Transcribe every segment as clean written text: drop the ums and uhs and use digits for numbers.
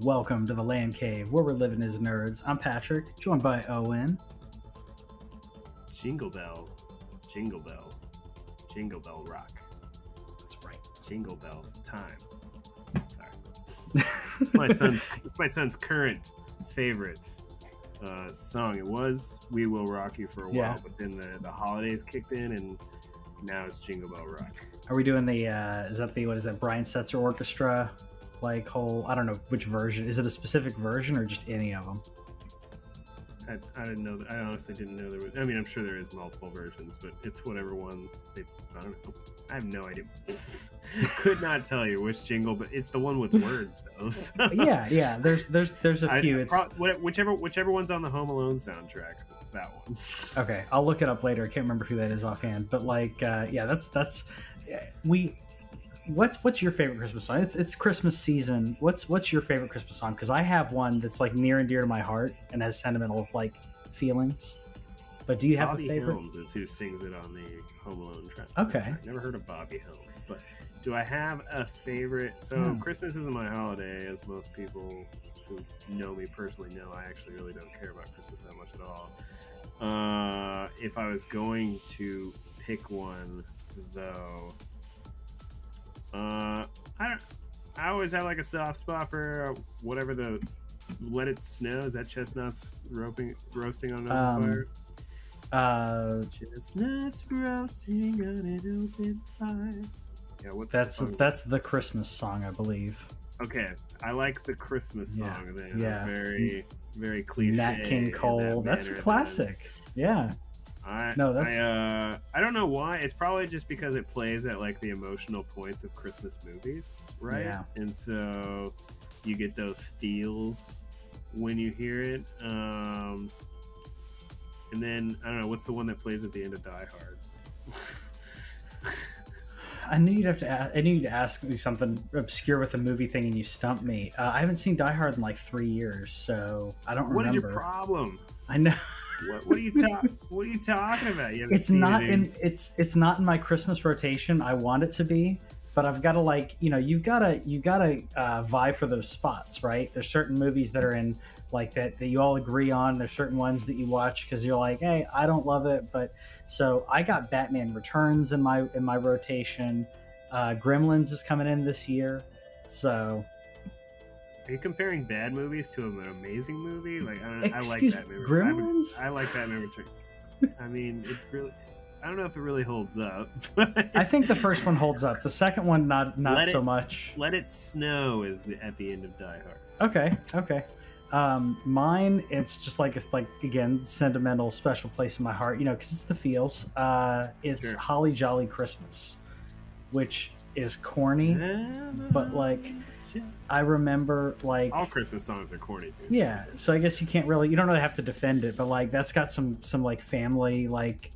Welcome to the Land Cave, where we're living as nerds. I'm Patrick, joined by Owen. Jingle bell, jingle bell, jingle bell rock. That's right. Jingle bell time. Sorry. It's my son's current favorite song. It was "We Will Rock You" for a while, but then the holidays kicked in, and now it's Jingle Bell Rock. Are we doing the? What is that? Brian Setzer Orchestra, like whole. I don't know which version. Is it a specific version or just any of them? I didn't know. I honestly didn't know there was. I mean, I'm sure there is multiple versions, but it's whatever one they. I don't know. I have no idea. Could not tell you which jingle, but it's the one with words though. So. Yeah. There's a few. Whichever one's on the Home Alone soundtrack. It's that one. Okay, I'll look it up later. I can't remember who that is offhand, but like, What's your favorite Christmas song? It's Christmas season. What's your favorite Christmas song? Because I have one that's like near and dear to my heart and has sentimental like feelings. But do you have Bobby a favorite? Helms is who sings it on the Home Alone track. Okay. Never heard of Bobby Helms, but do I have a favorite? So Christmas isn't my holiday, as most people who know me personally know. I actually really don't care about Christmas that much at all. If I was going to pick one, though, I always have like a soft spot for whatever the "Let It Snow." Is that chestnuts roasting on an open fire? Chestnuts roasting on an open fire. Yeah, that's the Christmas song, I believe. Okay, I like the Christmas song. Then very cliche. Nat King Cole. That's a classic. Yeah. I don't know why. It's probably just because it plays at like the emotional points of Christmas movies, right? Yeah. And so you get those feels when you hear it. And then I don't know, what's the one that plays at the end of Die Hard? I knew you'd have to ask. I knew you'd ask me something obscure with a movie thing, and you stumped me. I haven't seen Die Hard in like 3 years, so I don't remember. What is your problem? I know. What are you talking about? It's not in my Christmas rotation. I want it to be, but I've got to like, you've got to vie for those spots, right? There's certain movies that are in like that you all agree on. There's certain ones that you watch because you're like, hey, I don't love it, but so I got Batman Returns in my rotation. Gremlins is coming in this year, so. Are you comparing bad movies to an amazing movie? Like I like that movie. Gremlins? I like Batman Returns. I mean, I don't know if it really holds up. I think the first one holds up. The second one, not so much. Let It Snow is at the end of Die Hard. Okay. Mine, it's again, sentimental, special place in my heart. Because it's the feels. It's Sure. Holly Jolly Christmas, which is corny, but like. I remember like all Christmas songs are corny. Yeah, so I guess you don't really have to defend it, but like that's got some like family like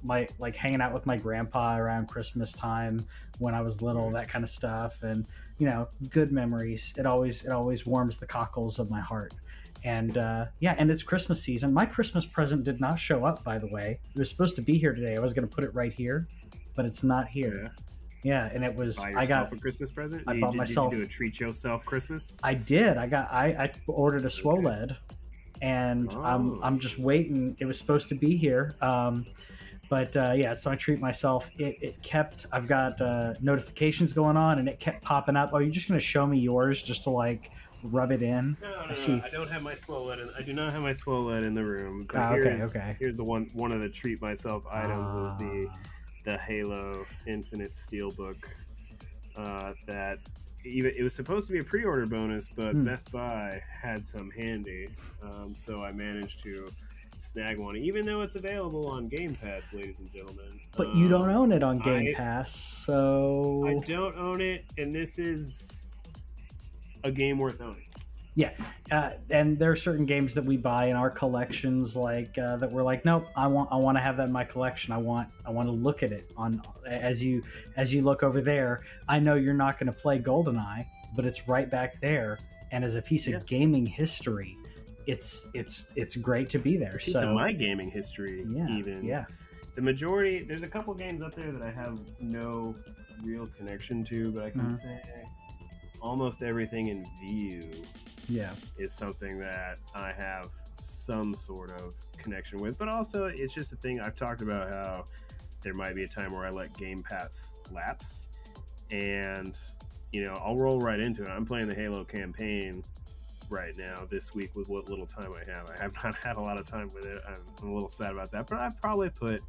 hanging out with my grandpa around Christmas time when I was little, that kind of stuff, and good memories. It always warms the cockles of my heart. And and it's Christmas season. My Christmas present did not show up, by the way. It was supposed to be here today. I was going to put it right here, but it's not here. Yeah, and it was. I got a Christmas present. I bought myself. Did you do a treat yourself Christmas? I did. I ordered a Swoled, and I'm just waiting. It was supposed to be here, but so I treat myself. It kept. I've got notifications going on, and it kept popping up. Oh, you're just gonna show me yours just to like rub it in? No, I don't have my Swoled. I do not have my Swoled in the room. Okay. Here's the one of the treat myself items is the Halo Infinite Steelbook that it was supposed to be a pre-order bonus, but Best Buy had some handy, so I managed to snag one, even though it's available on Game Pass, ladies and gentlemen. But you don't own it on Game Pass, so I don't own it, and this is a game worth owning. Yeah, and there are certain games that we buy in our collections, like that we're like, nope, I want to have that in my collection. I want to look at it on as you look over there. I know you're not going to play GoldenEye, but it's right back there, and as a piece of gaming history, it's great to be there. Piece of my gaming history, even. Yeah. The majority, there's a couple games up there that I have no real connection to, but I can say almost everything in View Yeah. is something that I have some sort of connection with, but also it's just a thing. I've talked about how there might be a time where I let Game Pass lapse, and I'll roll right into it. I'm playing the Halo campaign right now this week with what little time I have. I have not had a lot of time with it. I'm a little sad about that, but I've probably put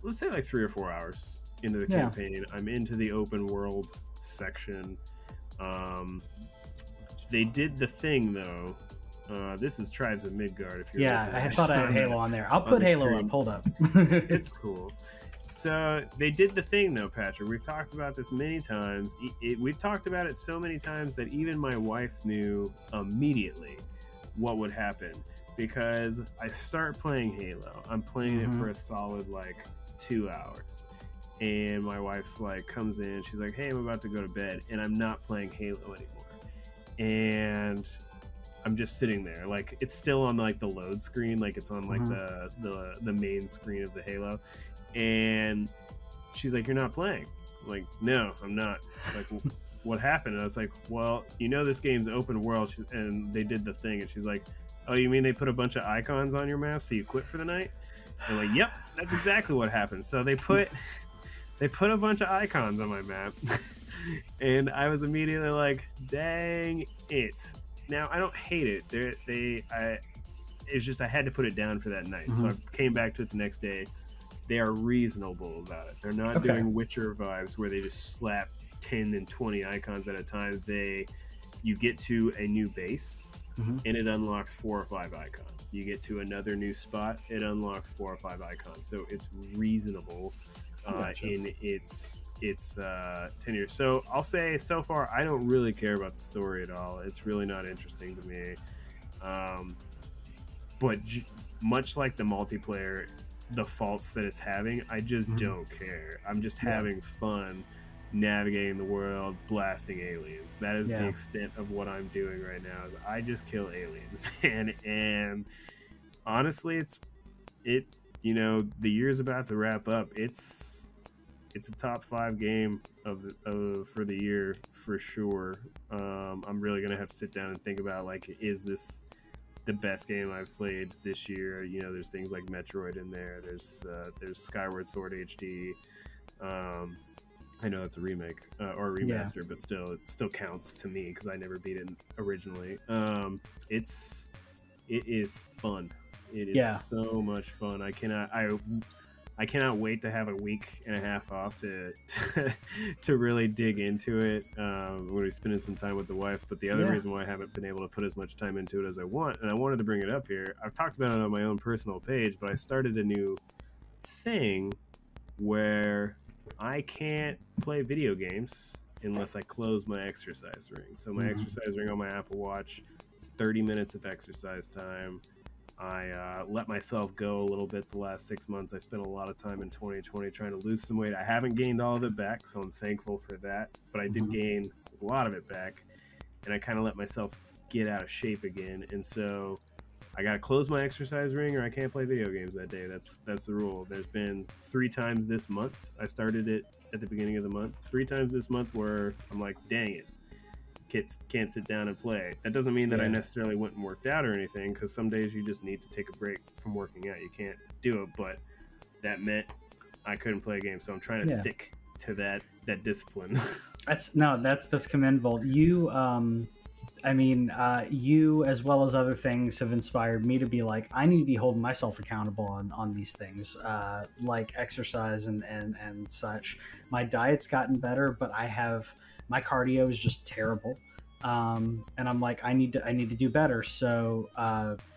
let's say like 3 or 4 hours into the campaign. I'm into the open world section. They did the thing though. This is Tribes of Midgard. If you're I thought I had Halo on there. I'll put Halo up. Hold up. It's cool. So they did the thing though, Patrick. We've talked about this many times. We've talked about it so many times that even my wife knew immediately what would happen, because I start playing Halo. I'm playing it for a solid like 2 hours, and my wife's like comes in. She's like, "Hey, I'm about to go to bed," and I'm not playing Halo anymore, and I'm just sitting there, like it's still on like the load screen, like it's on like the main screen of the Halo. And she's like, "You're not playing?" I'm like, "No, I'm not." Like, what happened? And I was like, "Well, this game's open world," and they did the thing. And she's like, "Oh, you mean they put a bunch of icons on your map so you quit for the night?" I'm like, "Yep, that's exactly what happened." So they put a bunch of icons on my map, and I was immediately like, "Dang it!" Now I don't hate it. It's just I had to put it down for that night. So I came back to it the next day. They are reasonable about it. They're not doing Witcher vibes where they just slap 10 and 20 icons at a time. You get to a new base and it unlocks 4 or 5 icons. You get to another new spot, it unlocks 4 or 5 icons. So it's reasonable in its tenure. So I'll say so far I don't really care about the story at all. It's really not interesting to me. But much like the multiplayer, the faults that it's having, I just don't care. I'm just having fun navigating the world, blasting aliens. That is the extent of what I'm doing right now. I just kill aliens, man. And honestly, the year's about to wrap up. It's a top 5 game for the year for sure. I'm really gonna have to sit down and think about, like, is this the best game I've played this year? There's things like Metroid in there. There's Skyward Sword HD. I know it's a remake or a remaster, but it still counts to me because I never beat it originally. It is fun. It is so much fun. I cannot wait to have a week and a half off to really dig into it. We're going to be spending some time with the wife, but the other reason why I haven't been able to put as much time into it as I want, and I wanted to bring it up here, I've talked about it on my own personal page, but I started a new thing where I can't play video games unless I close my exercise ring. So my exercise ring on my Apple Watch is 30 minutes of exercise time. I let myself go a little bit the last 6 months. I spent a lot of time in 2020 trying to lose some weight. I haven't gained all of it back, so I'm thankful for that. But I did gain a lot of it back, and I kind of let myself get out of shape again. And so I got to close my exercise ring or I can't play video games that day. That's the rule. There's been 3 times this month. I started it at the beginning of the month. 3 times this month where I'm like, dang it. Can't sit down and play. That doesn't mean that I necessarily went and worked out or anything, because some days you just need to take a break from working out. You can't do it, but that meant I couldn't play a game, so I'm trying to stick to that discipline. That's commendable. You you as well as other things have inspired me to be like, I need to be holding myself accountable on these things, like exercise and such. My diet's gotten better, but my cardio is just terrible. And I'm like, I need to do better. So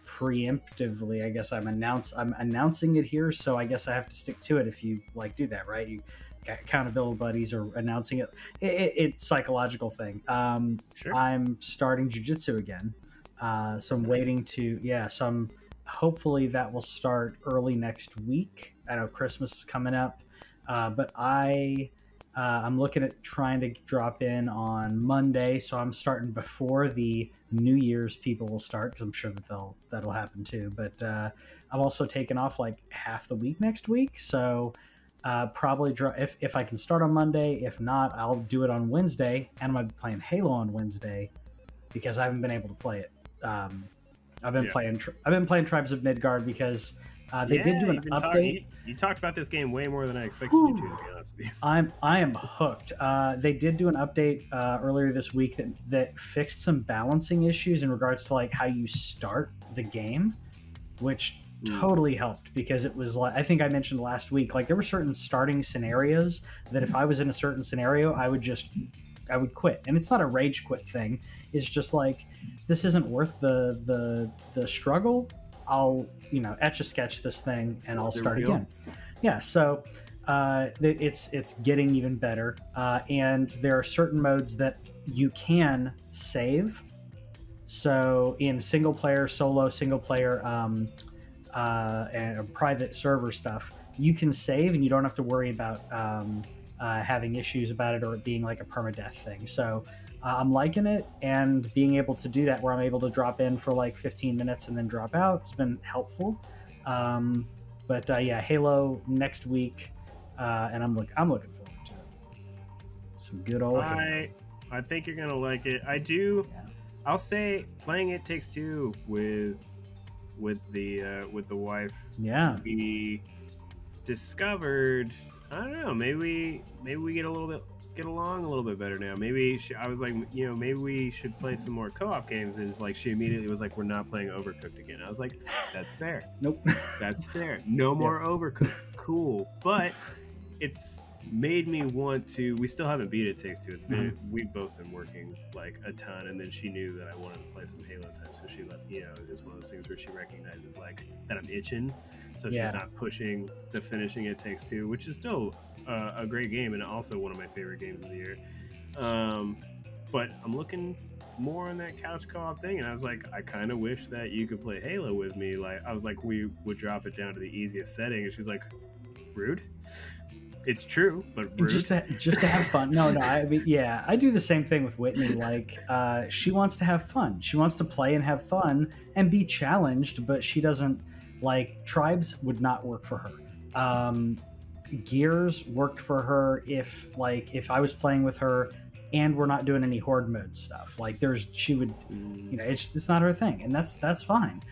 preemptively, I guess I'm announcing it here. So I guess I have to stick to it if you like do that, right? You got accountability buddies or announcing it. It's a psychological thing. Sure. I'm starting jiu-jitsu again. So I'm waiting to, so hopefully that will start early next week. I know Christmas is coming up, but I'm looking at trying to drop in on Monday, so I'm starting before the New Year's people will start, because I'm sure that'll happen too. But I'm also taking off like half the week next week, so probably if I can start on Monday. If not, I'll do it on Wednesday, and I'm gonna be playing Halo on Wednesday. because I haven't been able to play it. I've been playing Tribes of Midgard because they did do an update. You talked about this game way more than I expected you to be honest with you. I am hooked. They did do an update earlier this week that fixed some balancing issues in regards to like how you start the game, which totally helped, because it was like, I think I mentioned last week, like there were certain starting scenarios that if I was in a certain scenario, I would quit. And it's not a rage quit thing. It's just like, this isn't worth the struggle. I'll, etch a sketch this thing and I'll start again. Yeah. So it's getting even better. And there are certain modes that you can save. So in single player, solo, single player, and private server stuff, you can save and you don't have to worry about having issues about it or it being like a permadeath thing. So I'm liking it, and being able to do that where I'm able to drop in for like 15 minutes and then drop out, it's been helpful. But Halo next week, and I'm looking forward to it. Some good old Halo. I think you're gonna like it. I do. Yeah. I'll say playing It Takes Two with the wife. Yeah. We discovered, I don't know, maybe we get along a little bit better now. Maybe I was like, maybe we should play some more co-op games. And it's like she immediately was like, we're not playing Overcooked again. I was like, that's fair. Nope. That's fair. No more Overcooked. Cool. But it's made me want to. We still haven't beat It Takes Two. It's been we've both been working like a ton, and then she knew that I wanted to play some Halo time, so she let it's one of those things where she recognizes like that I'm itching, so she's not pushing the finishing It Takes Two, which is still a great game and also one of my favorite games of the year. But I'm looking more on that couch co-op thing, and I was like, I kind of wish that you could play Halo with me. Like I was like, we would drop it down to the easiest setting, and she's like, rude. It's true, but rude. Just to have fun. No, I mean, yeah, I do the same thing with Whitney. Like, she wants to have fun. She wants to play and have fun and be challenged, but she doesn't like. Tribes would not work for her. Gears worked for her if I was playing with her and we're not doing any horde mode stuff. Like, she would, it's not her thing, and that's fine.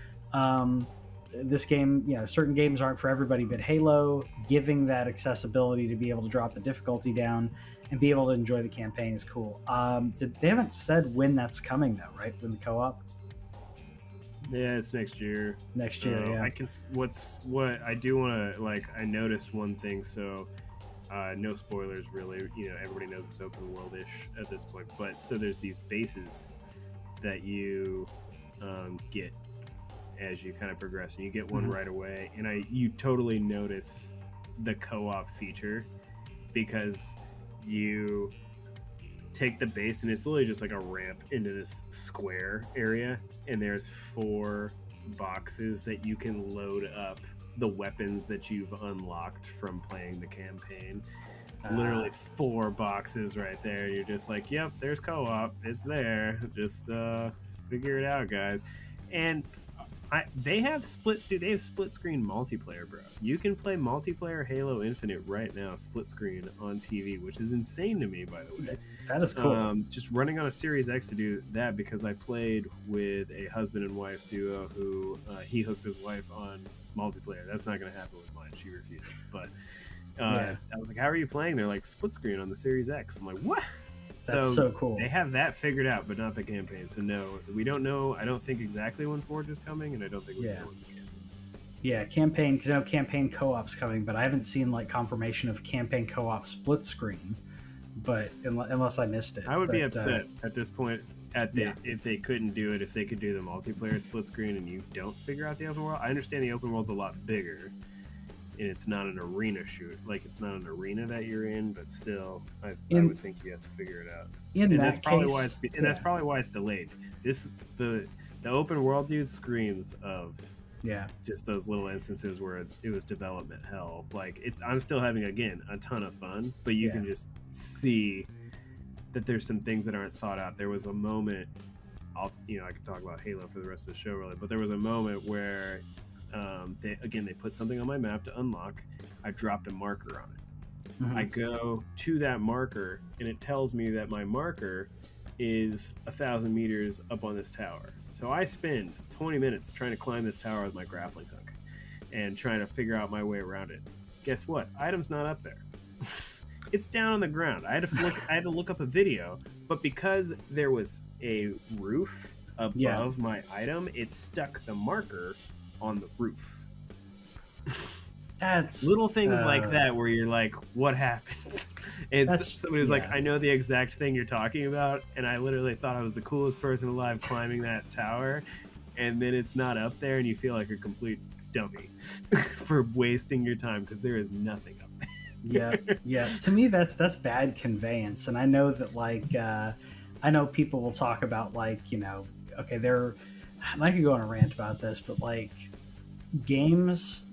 This game, certain games aren't for everybody, but Halo, giving that accessibility to be able to drop the difficulty down and be able to enjoy the campaign is cool. They haven't said when that's coming though, right? When the co-op? Yeah, it's next year. Next year, yeah. What I do want to, I noticed one thing, so no spoilers really, everybody knows it's open world-ish at this point, but so there's these bases that you get as you kind of progress, and you get one right away, and you totally notice the co-op feature because you take the base and it's literally just like a ramp into this square area, and there's 4 boxes that you can load up the weapons that you've unlocked from playing the campaign. Literally 4 boxes right there. You're just like, yep, there's co-op, it's there, just figure it out, guys. And they have split screen multiplayer, bro. You can play multiplayer Halo Infinite right now, split screen on TV, which is insane to me, by the way. That is cool. Just running on a Series X to do that, because I played with a husband and wife duo who he hooked his wife on multiplayer. That's not going to happen with mine. She refused. But I was like, how are you playing? They're like, split screen on the Series X. I'm like, what? That's so cool. They have that figured out, but not the campaign. So no, we don't know. I don't think exactly when Forge is coming, and I don't think we know when the campaign. Yeah, campaign, because I know campaign co-op's coming, but I haven't seen confirmation of campaign co-op split screen. But unless I missed it, I would be upset at this point if they couldn't do it. If they could do the multiplayer split screen and you don't figure out the open world. I understand the open world's a lot bigger, and it's not an arena shoot. Like, it's not an arena that you're in, but still, I would think you have to figure it out. That's probably why it's delayed. The open world, dude, screams of just those little instances where it was development hell. Like, I'm still having, again, a ton of fun, but you can just see that there's some things that aren't thought out. There was a moment, I could talk about Halo for the rest of the show, really, but there was a moment where they put something on my map to unlock. I dropped a marker on it. I go to that marker, and it tells me that my marker is 1,000 meters up on this tower. So I spend 20 minutes trying to climb this tower with my grappling hook and trying to figure out my way around it. Guess what? Item's not up there. It's down on the ground. I had to look up a video, but because there was a roof above my item, it stuck the marker on the roof. That's little things like that where you're like, what happens? And somebody was like, I know the exact thing you're talking about, and I literally thought I was the coolest person alive climbing that tower, and then it's not up there and you feel like a complete dummy for wasting your time because there is nothing up there. Yeah. To me, that's bad conveyance, and I know that like I know people will talk about like, you know, okay, and I could go on a rant about this, but like games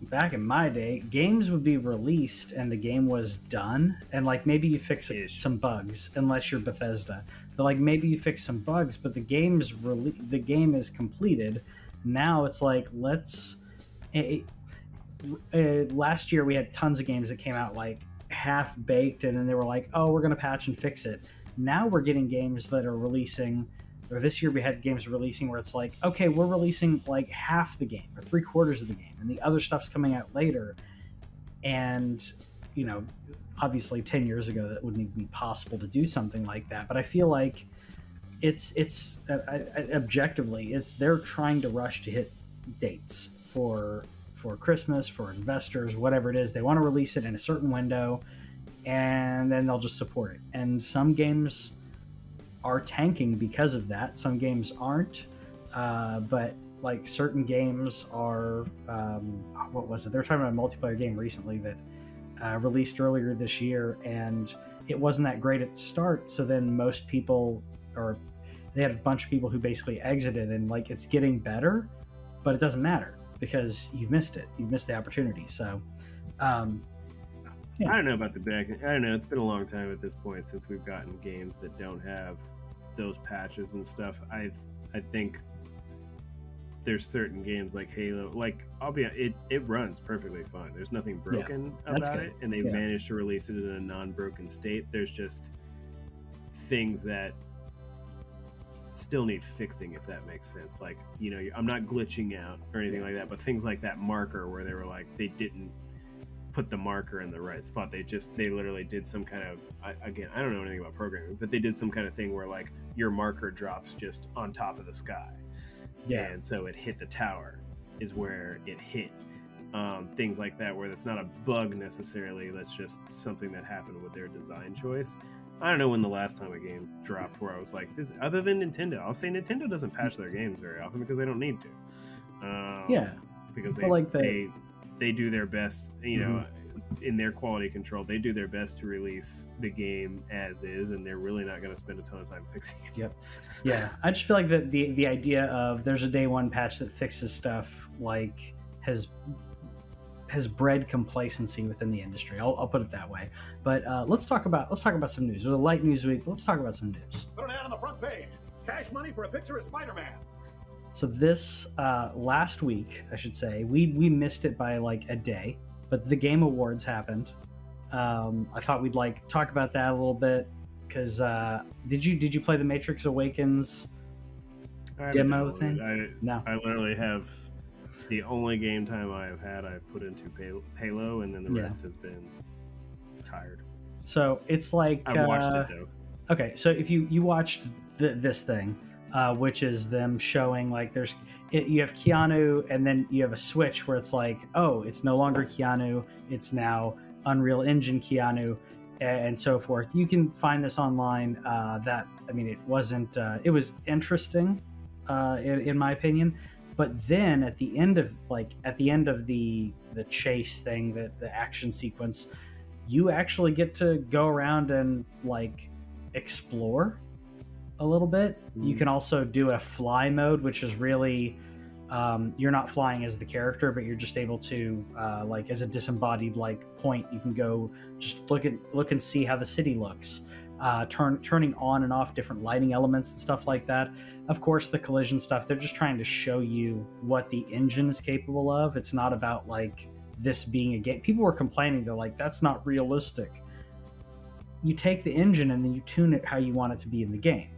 back in my day, games would be released and the game was done, and like maybe you fix some bugs, unless you're Bethesda, but like maybe you fix some bugs, but the game is completed. Now it's like last year we had tons of games that came out like half baked, and then they were like, oh, we're gonna patch and fix it. Now we're getting games that are releasing, or this year we had games releasing where it's like, okay, we're releasing like half the game or 3/4 of the game, and the other stuff's coming out later. And, you know, obviously 10 years ago that wouldn't even be possible to do something like that. But I feel like it's objectively, they're trying to rush to hit dates for Christmas, for investors, whatever it is. They want to release it in a certain window, and then they'll just support it. And some games are tanking because of that. Some games aren't, but like certain games are. What was it? They were talking about a multiplayer game recently that released earlier this year, and it wasn't that great at the start. So then most people, or they had a bunch of people who basically exited, and like it's getting better, but it doesn't matter because you've missed it. You've missed the opportunity. So. I don't know about the back. I don't know. It's been a long time at this point since we've gotten games that don't have those patches and stuff. I think there's certain games like Halo. Like it runs perfectly fine. There's nothing broken about it, and they've managed to release it in a non-broken state. There's just things that still need fixing, if that makes sense. Like, you know, I'm not glitching out or anything like that, but things like that marker where they were like, they didn't put the marker in the right spot. They literally did some kind of, again, I don't know anything about programming, but they did some kind of thing where like your marker drops just on top of the sky, and so it hit the tower is where it hit. Things like that where that's not a bug necessarily, that's just something that happened with their design choice. I don't know when the last time a game dropped where I was like, this, other than Nintendo. I'll say Nintendo doesn't patch their games very often because they don't need to. Because they do their best, you know, in their quality control, they do their best to release the game as is, and they're really not going to spend a ton of time fixing it. Yeah. I just feel like that the idea of there's a day one patch that fixes stuff like has bred complacency within the industry. I'll put it that way. But let's talk about some news. It was a light news week. Let's talk about some news. Put an ad on the front page. Cash money for a picture of Spider-Man. So this last week, I should say, we missed it by like a day, but the Game Awards happened. I thought we'd like talk about that a little bit because did you play the Matrix Awakens demo thing? No, I literally have the only game time I have had. I've put into Halo, and then the rest has been tired. So it's like I watched it though. Okay, so if you watched this thing. Which is them showing like you have Keanu, and then you have a switch where it's like, oh, it's no longer Keanu, it's now Unreal Engine Keanu, and so forth. You can find this online. It was interesting in my opinion, but then at the end of the chase thing, the action sequence, you actually get to go around and like explore a little bit. You can also do a fly mode, which is really you're not flying as the character, but you're just able to like as a disembodied like point, you can go just look and see how the city looks, turning on and off different lighting elements and stuff like that. Of course, the collision stuff, they're just trying to show you what the engine is capable of. It's not about like this being a game. People were complaining, they're like, that's not realistic. you take the engine and then you tune it how you want it to be in the game.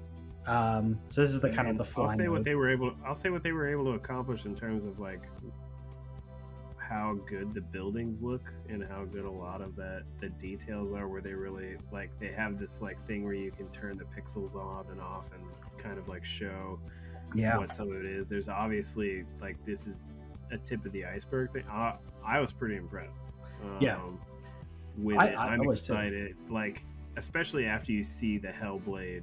So this is the kind of the fly I'll say mode. what they were able to accomplish in terms of like how good the buildings look and how good a lot of the details are, where they really like, they have this like thing where you can turn the pixels on and off and kind of like show what some of it is. There's obviously like, this is a tip of the iceberg thing. I was pretty impressed with it. I'm excited too. Like, especially after you see the Hellblade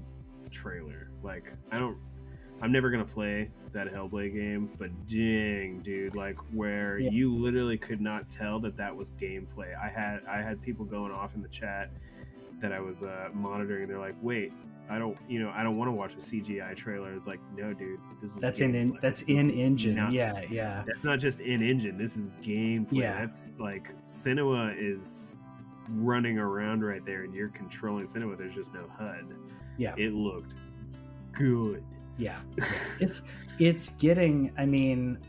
trailer. Like, I'm never gonna play that Hellblade game, but dang, dude, like where you literally could not tell that was gameplay. I had people going off in the chat that I was monitoring. They're like, wait, I don't want to watch a CGI trailer. It's like, no, dude, that's in engine. Yeah. That's not just in engine. This is gameplay. Yeah. That's like Senua is running around right there, and you're controlling Senua. There's just no HUD. Yeah, it looked good. Yeah. It's getting, I mean,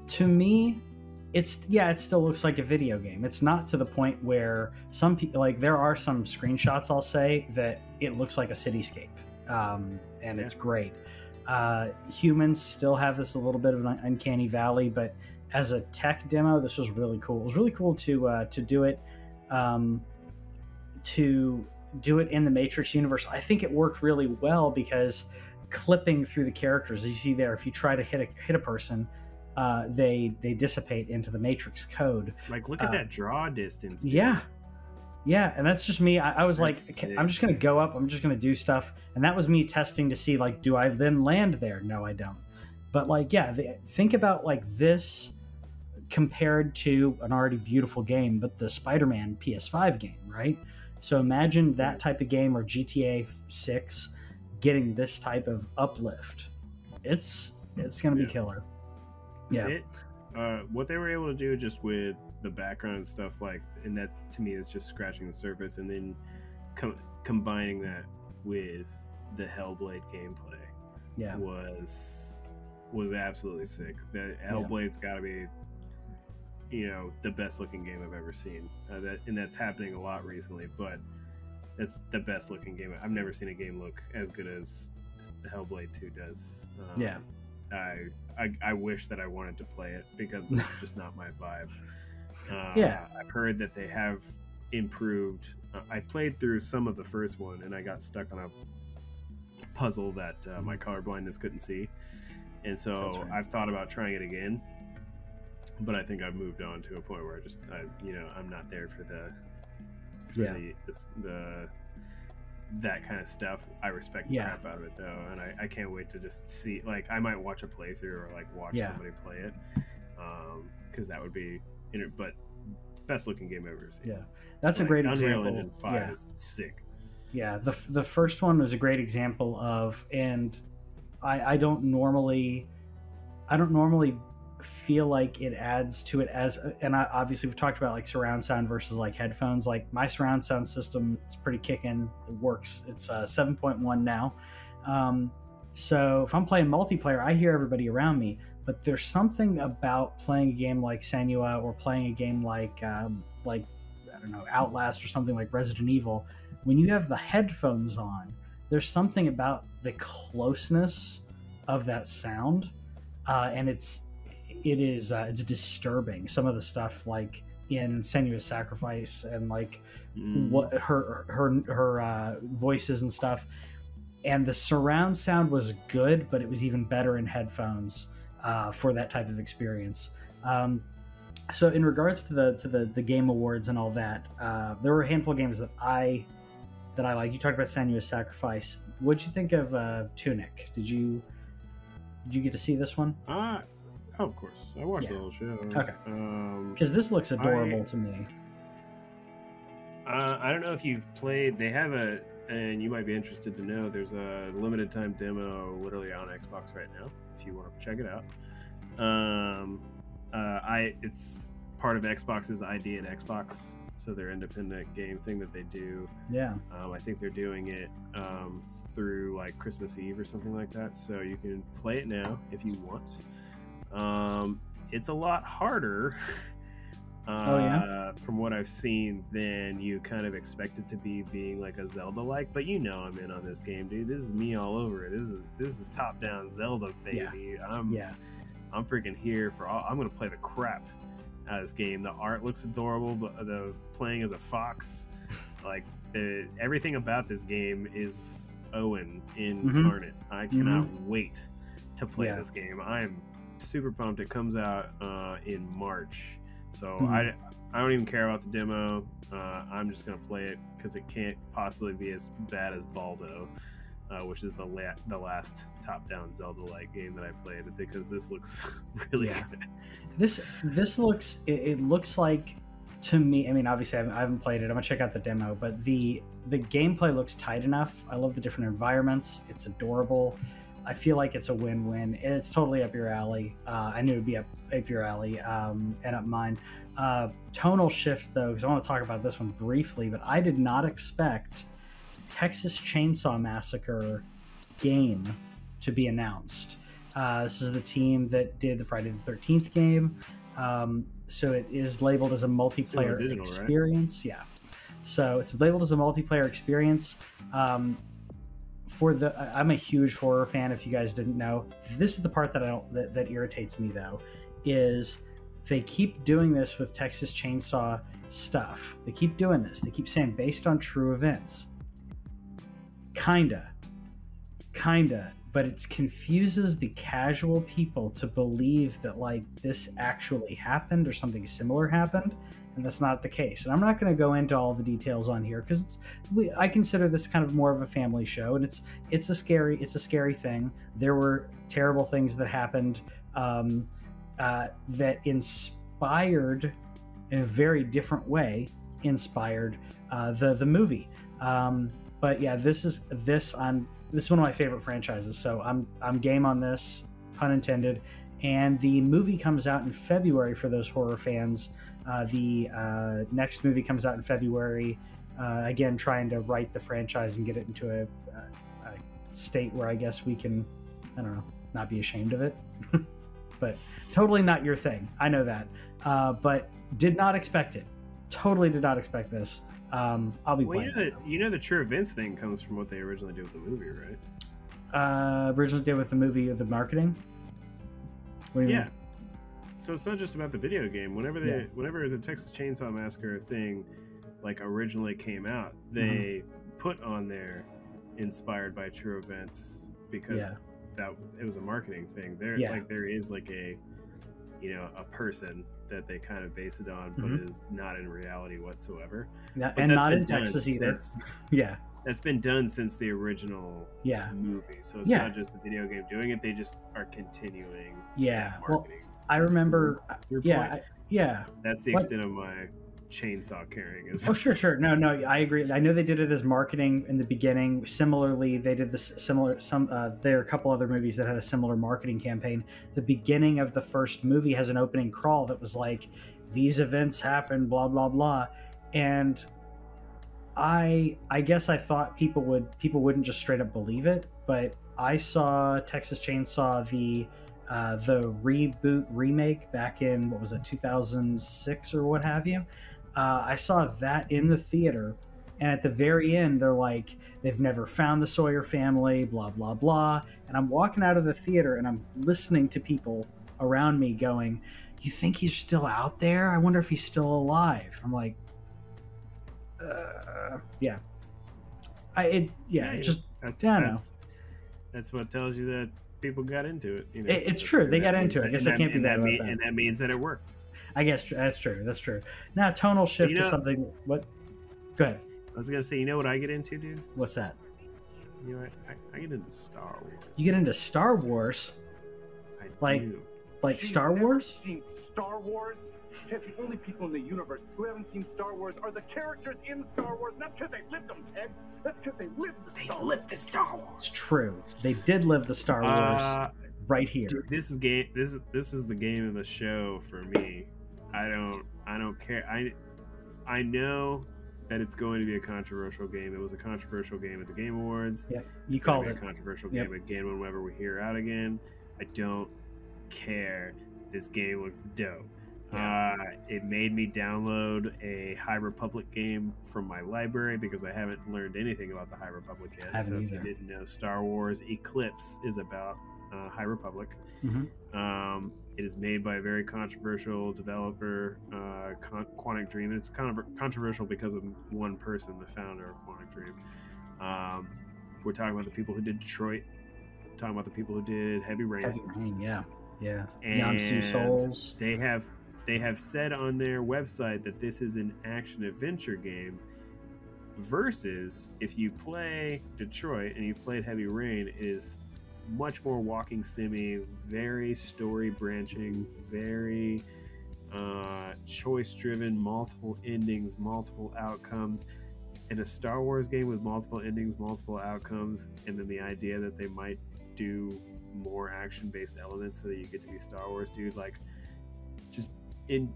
to me, it still looks like a video game. It's not to the point where some people, like, there are some screenshots, I'll say, that it looks like a cityscape, and it's great. Humans still have this a little bit of an uncanny valley, but as a tech demo, this was really cool. It was really cool to do it, in the Matrix universe. I think it worked really well because clipping through the characters, as you see there, if you try to hit a person, they dissipate into the Matrix code. Like, look at that draw distance, dude. Yeah, and that's just me. I was like, okay, I'm just gonna go up, I'm just gonna do stuff, and that was me testing to see, like, do I then land there? No, I don't. But like, think about like this compared to an already beautiful game, but the Spider-Man PS5 game, right? So imagine that type of game, or GTA 6 getting this type of uplift. It's gonna be killer. What they were able to do just with the background and stuff, like, and that to me is just scratching the surface, and then combining that with the Hellblade gameplay was absolutely sick. The Hellblade's got to be, the best looking game I've ever seen. And that's happening a lot recently, but it's the best looking game. I've never seen a game look as good as the Hellblade 2 does. I wish that I wanted to play it, because it's just not my vibe. I've heard that they have improved. I played through some of the first one, and I got stuck on a puzzle that my colorblindness couldn't see, and so I've thought about trying it again, but I think I've moved on to a point where I'm not there for that kind of stuff. I respect the crap out of it, though, and I can't wait to just see, like, I might watch a playthrough or like watch somebody play it, because that would be but best looking game I've ever seen. That's a great example. Unreal Engine 5 is sick. The first one was a great example of, and I don't normally feel like it adds to it and obviously we've talked about like surround sound versus like headphones. Like, my surround sound system is pretty kicking. It works. It's 7.1 now. So if I'm playing multiplayer, I hear everybody around me, but there's something about playing a game like Senua, or playing a game like I don't know, Outlast, or something like Resident Evil. When you have the headphones on, there's something about the closeness of that sound, and it's disturbing. Some of the stuff, like in Senua's Sacrifice, and like what her voices and stuff, and the surround sound was good, but it was even better in headphones for that type of experience. So in regards to the game awards and all that, there were a handful of games that I like. You talked about Senua's Sacrifice. What'd you think of Tunic? Did you get to see this one? Oh, of course. I watched the whole show. Okay. Because this looks adorable to me. I don't know if you've played. They have and you might be interested to know, there's a limited time demo literally on Xbox right now, if you want to check it out. It's part of Xbox's ID at Xbox, so their independent game thing that they do. I think they're doing it through like Christmas Eve or something like that, so you can play it now if you want. It's a lot harder Oh yeah. From what I've seen, then you kind of expect it to be being like a Zelda-like, but you know I'm in on this game, dude. This is me all over it. This is top-down Zelda, baby. Yeah. I'm freaking here for all. I'm gonna play the crap out of this game. The art looks adorable. The playing as a fox, like everything about this game is Owen incarnate. I cannot wait to play this game. I am super pumped. It comes out in March, so I don't even care about the demo. I'm just gonna play it because it can't possibly be as bad as Baldo, which is the last top-down Zelda-like game that I played, because this looks really good. This looks, it looks like, to me, I mean, obviously I haven't played it. I'm gonna check out the demo, but the gameplay looks tight enough. I love the different environments. It's adorable. I feel like it's a win-win. It's totally up your alley. I knew it'd be up your alley and up mine. Tonal shift, though, because I want to talk about this one briefly, but I did not expect Texas Chainsaw Massacre game to be announced. This is the team that did the Friday the 13th game. So it is labeled as a multiplayer experience. Right? Yeah. So it's labeled as a multiplayer experience. I'm a huge horror fan, if you guys didn't know. This is the part that irritates me, though, is they keep doing this with Texas Chainsaw stuff. They keep doing this. They keep saying based on true events. Kinda, but it confuses the casual people to believe that like this actually happened or something similar happened, and that's not the case. And I'm not going to go into all the details on here because I consider this kind of more of a family show, and it's a scary thing. There were terrible things that happened that inspired, in a very different way, the movie. But yeah, this is one of my favorite franchises, so I'm game on this, pun intended. And the movie comes out in February for those horror fans. The next movie comes out in February. Again, trying to write the franchise and get it into a state where I guess we can, I don't know, not be ashamed of it. But totally not your thing. I know that. But did not expect it. Totally did not expect this. I'll be playing. You know the true events thing comes from what they originally did with the movie, right? Originally did with the movie, the marketing. What do you mean? So it's not just about the video game. Whenever the Texas Chainsaw Massacre thing like originally came out, they put on there inspired by true events because that it was a marketing thing. There is like a person that they kind of base it on, but is not in reality whatsoever. And not in Texas either. That's been done since the original movie. So it's not just the video game doing it; they just are continuing. Well, I remember. That's the extent of my chainsaw carrying. Oh, sure. No, I agree. I know they did it as marketing in the beginning. Similarly, they did this similar. There are a couple other movies that had a similar marketing campaign. The beginning of the first movie has an opening crawl that was like, "These events happened, blah blah blah," and I guess I thought people wouldn't just straight up believe it, but I saw Texas Chainsaw the reboot remake back in, what was it, 2006 or what have you. I saw that in the theater, and at the very end they're like, they've never found the Sawyer family, blah blah blah, and I'm walking out of the theater and I'm listening to people around me going, "You think he's still out there? I wonder if he's still alive." I'm like, That's what tells you that people got into it. It's true. They got into it. I guess I can't be mad about that. And that means that it worked. I guess that's true. Now, tonal shift to something. What? Go ahead. I was gonna say, you know what I get into, dude? What's that? You know what? I get into Star Wars. You get into Star Wars? I do. Like Star Wars? Star Wars? Ted, the only people in the universe who haven't seen Star Wars are the characters in Star Wars. And that's because they lived them, Ted. That's because they lived the Star Wars. It's true. They did live the Star Wars right here. Dude, this was the game of the show for me. I don't care. I know that it's going to be a controversial game. It was a controversial game at the Game Awards. Yeah, you called it. A controversial game again whenever we hear out again. I don't care. This game looks dope. It made me download a High Republic game from my library because I haven't learned anything about the High Republic yet. So if you didn't know, Star Wars Eclipse is about High Republic. It is made by a very controversial developer, Quantic Dream. And it's kind of controversial because of one person, the founder of Quantic Dream. We're talking about the people who did Detroit. We're talking about the people who did Heavy Rain. Heavy Rain, yeah. And Yansu Souls. They have said on their website that this is an action adventure game. Versus if you play Detroit and you've played Heavy Rain, it is much more walking simmy, very story branching, very choice driven, multiple endings, multiple outcomes. In a Star Wars game with multiple endings, multiple outcomes, and then the idea that they might do more action based elements so that you get to be Star Wars, dude, like, just in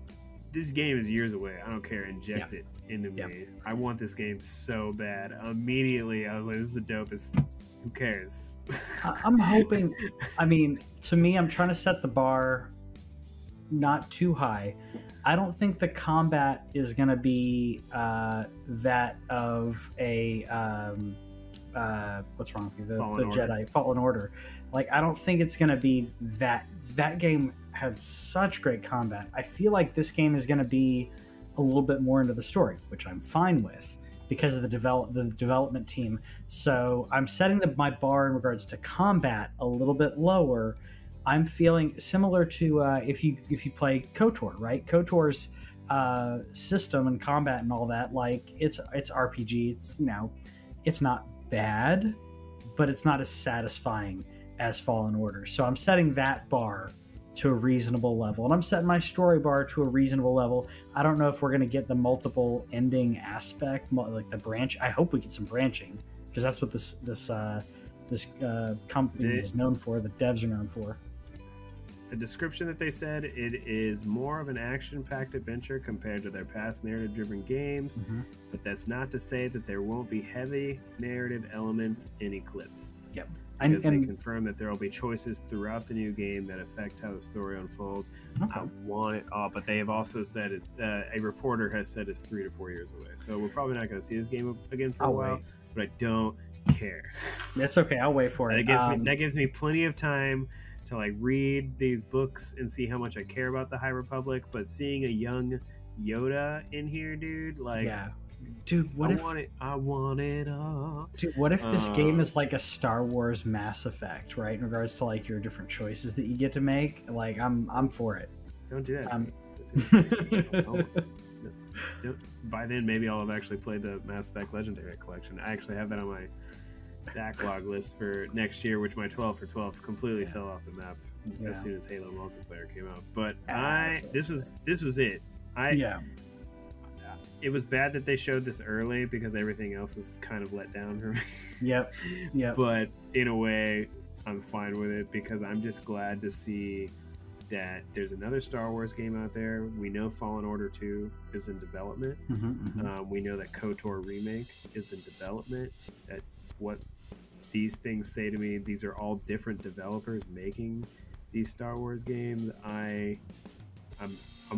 this game is years away. I don't care. Inject it into me. I want this game so bad. Immediately I was like, this is the dopest. Who cares? I'm hoping, I mean, to me, I'm trying to set the bar not too high. I don't think the combat is going to be that of a what's wrong with you? The Jedi Fallen Order. Like, I don't think it's going to be that. That game had such great combat. I feel like this game is going to be a little bit more into the story, which I'm fine with because of the development team. So I'm setting my bar in regards to combat a little bit lower. I'm feeling similar to if you play KOTOR, right? KOTOR's system and combat and all that, like it's RPG. It's, you know, it's not bad, but it's not as satisfying as Fallen Order. So I'm setting that bar to a reasonable level, and I'm setting my story bar to a reasonable level. I don't know if we're going to get the multiple ending aspect, like the branch. I hope we get some branching, because that's what this company is known for. The devs are known for. The description that they said, it is more of an action-packed adventure compared to their past narrative-driven games, but that's not to say that there won't be heavy narrative elements in Eclipse. Yep. Because they confirm that there will be choices throughout the new game that affect how the story unfolds. Okay. I want it all, but they have also said, a reporter has said it's 3 to 4 years away. So we're probably not going to see this game again for a while, but I don't care. That's okay. I'll wait for it. That gives me plenty of time to like read these books and see how much I care about the High Republic. But seeing a young Yoda in here, dude, like, dude, I want it all. Dude, what if this game is like a Star Wars Mass Effect, right? In regards to like your different choices that you get to make, like I'm for it. Don't do that. By then, maybe I'll have actually played the Mass Effect Legendary Collection. I actually have that on my backlog list for next year, which my 12 for 12 completely fell off the map as soon as Halo multiplayer came out. But this was it. It was bad that they showed this early because everything else is kind of let down for me. Yep. But in a way, I'm fine with it because I'm just glad to see that there's another Star Wars game out there. We know Fallen Order 2 is in development. We know that KOTOR Remake is in development. That what these things say to me, these are all different developers making these Star Wars games. I'm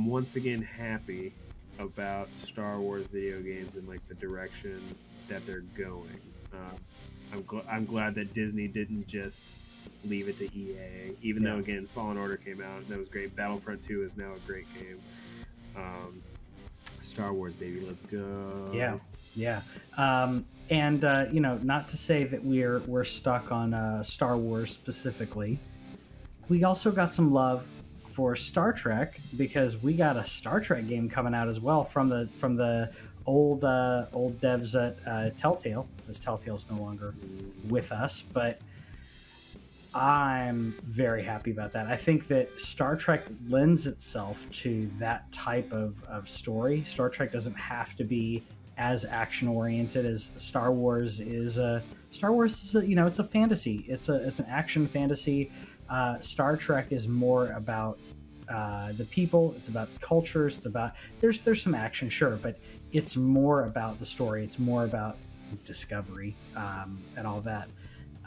once again happy about Star Wars video games and like the direction that they're going. I'm glad that Disney didn't just leave it to EA, even though again Fallen Order came out and that was great. Battlefront 2 is now a great game. Star Wars, baby, let's go. And you know, not to say that we're stuck on Star Wars specifically. We also got some love for Star Trek because we got a Star Trek game coming out as well from the old devs at Telltale, as Telltale's no longer with us, but I'm very happy about that. I think that Star Trek lends itself to that type of story. Star Trek doesn't have to be as action oriented as Star Wars is. Star Wars is you know, it's a fantasy. It's an action fantasy. Star Trek is more about the people. It's about the cultures. It's about there's some action, sure, but it's more about the story. It's more about discovery and all that.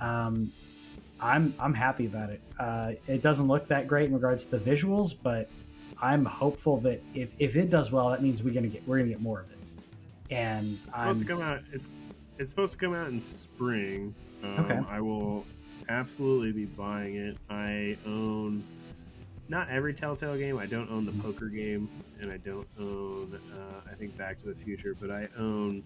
I'm happy about it. It doesn't look that great in regards to the visuals, but I'm hopeful that if it does well, that means we're gonna get more of it. And it's supposed to come out. It's supposed to come out in spring. Okay. I will absolutely be buying it. I own not every Telltale game. I don't own the poker game, and I don't own I think Back to the Future, but I own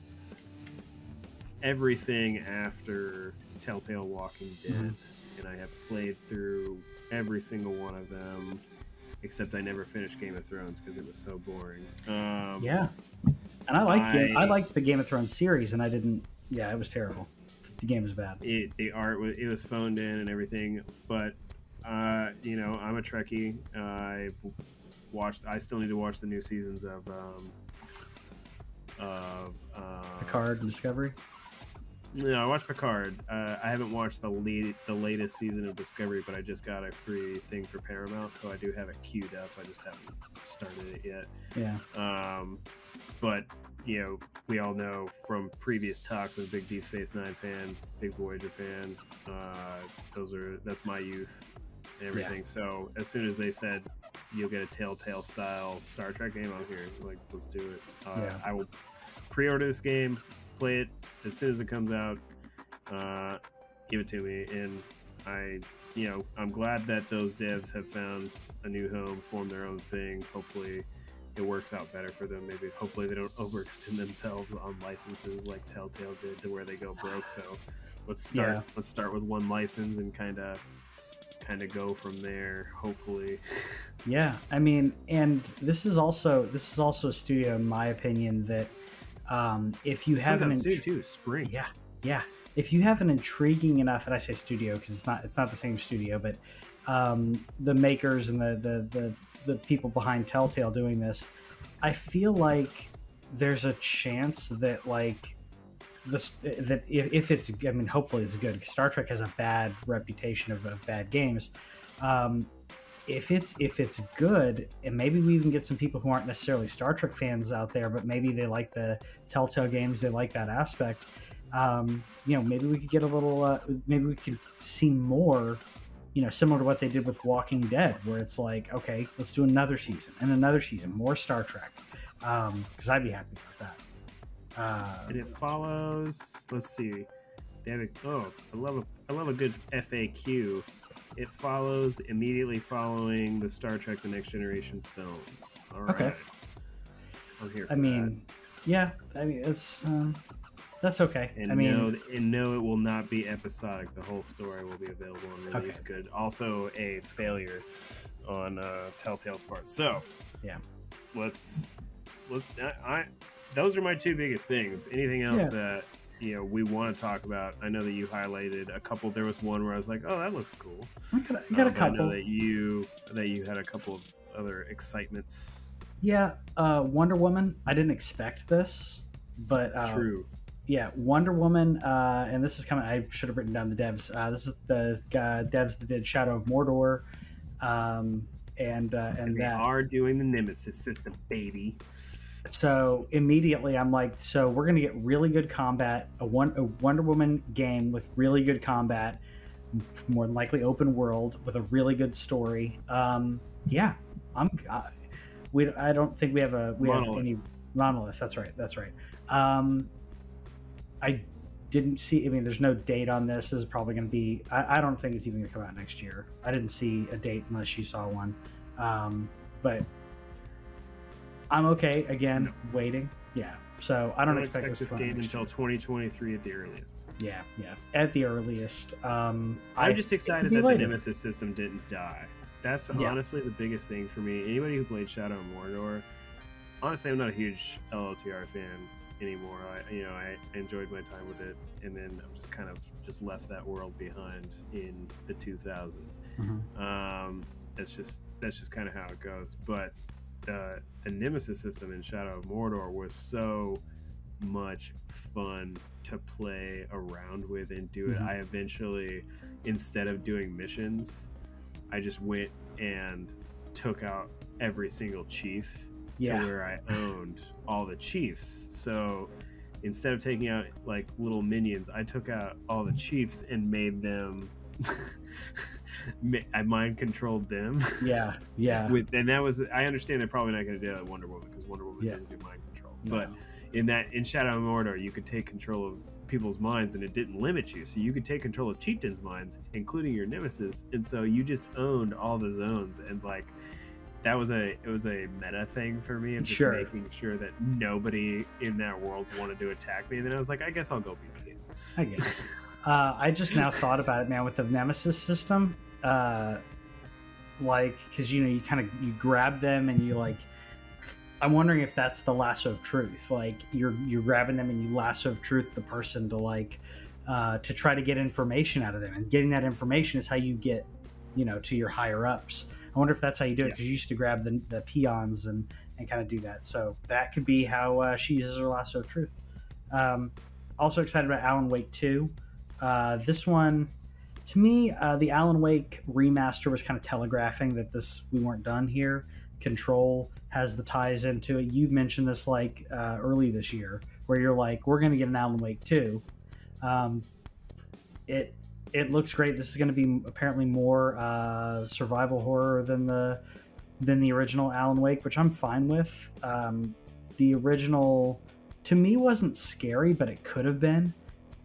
everything after Telltale Walking Dead, and I have played through every single one of them, except I never finished Game of Thrones because it was so boring. Yeah, and I liked the Game of Thrones series, and I didn't. Yeah, it was terrible. The game was bad. The art was phoned in and everything, but you know, I'm a Trekkie. I still need to watch the new seasons of Picard and Discovery. No, I watched Picard. I haven't watched the latest season of Discovery, but I just got a free thing for Paramount, so I do have it queued up. I just haven't started it yet. Yeah. But you know, we all know from previous talks, I'm a big Deep Space Nine fan, big Voyager fan. That's my youth and everything. Yeah. So as soon as they said you'll get a Telltale style Star Trek game, I'm here. Like, let's do it. I will pre-order this game, play it as soon as it comes out, give it to me, and I'm glad that those devs have found a new home, formed their own thing. Hopefully it works out better for them. Hopefully they don't overextend themselves on licenses like Telltale did to where they go broke. So let's start with one license and kind of go from there, hopefully. Yeah, I mean, and this is also a studio, in my opinion, that if you have spring. Yeah. If you have an intriguing enough, and I say studio because it's not the same studio, but the makers and the people behind Telltale doing this, I feel like there's a chance that if it's, I mean, hopefully it's good. Star Trek has a bad reputation of bad games. If it's good, and maybe we even get some people who aren't necessarily Star Trek fans out there, but maybe they like the Telltale games, they like that aspect. Maybe we could get a little, maybe we could see more, similar to what they did with Walking Dead, where it's like, okay, let's do another season and another season, more Star Trek, because I'd be happy about that. And it follows. Let's see. They have I love a good FAQ. It follows immediately following the Star Trek: The Next Generation films. All right. Okay. I'm here. Yeah. I mean, it's that's okay. And no, it will not be episodic. The whole story will be available on release. Okay. Good. Also, a failure on Telltale's part. So, yeah. Those are my two biggest things. Anything else that we want to talk about? I know that you highlighted a couple. There was one where I was like, "Oh, that looks cool." I got a couple. I know that you had a couple of other excitements. Yeah, Wonder Woman. I didn't expect this, but true. Yeah, Wonder Woman, and this is coming. I should have written down the devs. This is the devs that did Shadow of Mordor, and they are doing the Nemesis system, baby. So immediately I'm like, so we're gonna get really good combat, a Wonder Woman game with really good combat, more than likely open world with a really good story. I don't think we have any Monolith. That's right. I didn't see. I mean, there's no date on this. This is probably going to be. I don't think it's even going to come out next year. I didn't see a date unless you saw one. But I'm okay. Again, waiting. Yeah. So I don't expect this game until 2023 at the earliest. Yeah. At the earliest. I'm just excited that the Nemesis system didn't die. That's honestly the biggest thing for me. Anybody who played Shadow of Mordor, honestly, I'm not a huge LOTR fan anymore. I enjoyed my time with it, and then I've just kind of left that world behind in the 2000s. Mm-hmm. That's just kind of how it goes. But the Nemesis system in Shadow of Mordor was so much fun to play around with and do it. I eventually, instead of doing missions, I just went and took out every single chief to where I owned all the chiefs. So instead of taking out like little minions, I took out all the chiefs and made them I mind controlled them. Yeah, yeah. And that was, I understand they're probably not going to do that with Wonder Woman, because Wonder Woman doesn't do mind control. But in Shadow of Mordor, you could take control of people's minds, and it didn't limit you, so you could take control of chieftains' minds, including your nemesis, and so you just owned all the zones. And like, it was a meta thing for me, and just making sure that nobody in that world wanted to attack me. And then I was like, I guess I'll go beat the game. I guess. I just now thought about it, man, with the nemesis system. Like, because you grab them and you like. I'm wondering if that's the lasso of truth. Like you're grabbing them and you lasso of truth the person to like to try to get information out of them, and getting that information is how you get to your higher ups. I wonder if that's how you do it, because you used to grab the peons and kind of do that. So that could be how she uses her lasso of truth. Also excited about Alan Wake 2. This one, to me, the Alan Wake remaster was kind of telegraphing that we weren't done here. Control has the ties into it. You mentioned this like early this year, where you're like, we're going to get an Alan Wake 2. It looks great. This is going to be apparently more survival horror than the original Alan Wake, which I'm fine with. The original, to me, wasn't scary, but it could have been.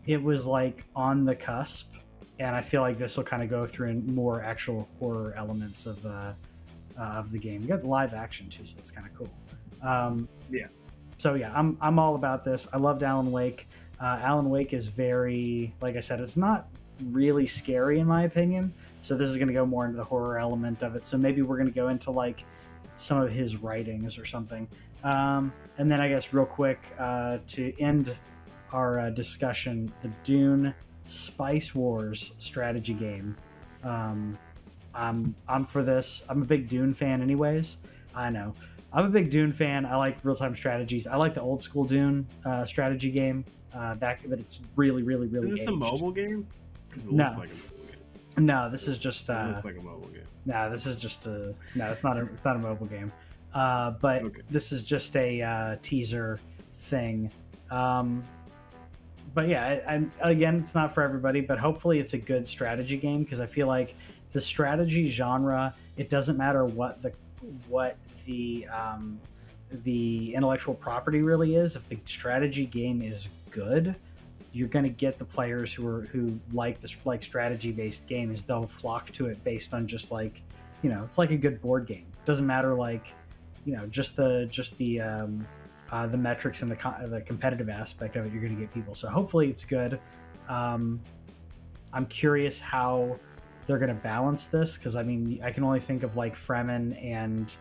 It was like on the cusp, and I feel like this will kind of go through in more actual horror elements of the game. You got the live action too, so that's kind of cool. So yeah, I'm all about this. I loved Alan Wake. Alan Wake is very, like I said, it's not really scary in my opinion, so this is going to go more into the horror element of it. So maybe we're going to go into like some of his writings or something. And then I guess real quick to end our discussion, the Dune Spice Wars strategy game. I'm for this. I'm a big Dune fan anyways. I know. I'm a big Dune fan. I like real-time strategies. I like the old school Dune strategy game. But it's really, really, really aged. Is this a mobile game? No. Like a mobile game. No, this is just it looks like a mobile game. No, this is just it's not a mobile game. But this is just a teaser thing. But yeah, again, it's not for everybody, but hopefully it's a good strategy game, because I feel like the strategy genre, it doesn't matter what the intellectual property really is. If the strategy game is good, you're going to get the players who like this, like strategy based games. They'll flock to it based on just like, it's like a good board game. It doesn't matter like, just the metrics and the competitive aspect of it. You're going to get people. So hopefully it's good. I'm curious how they're going to balance this, because I mean, I can only think of like Fremen and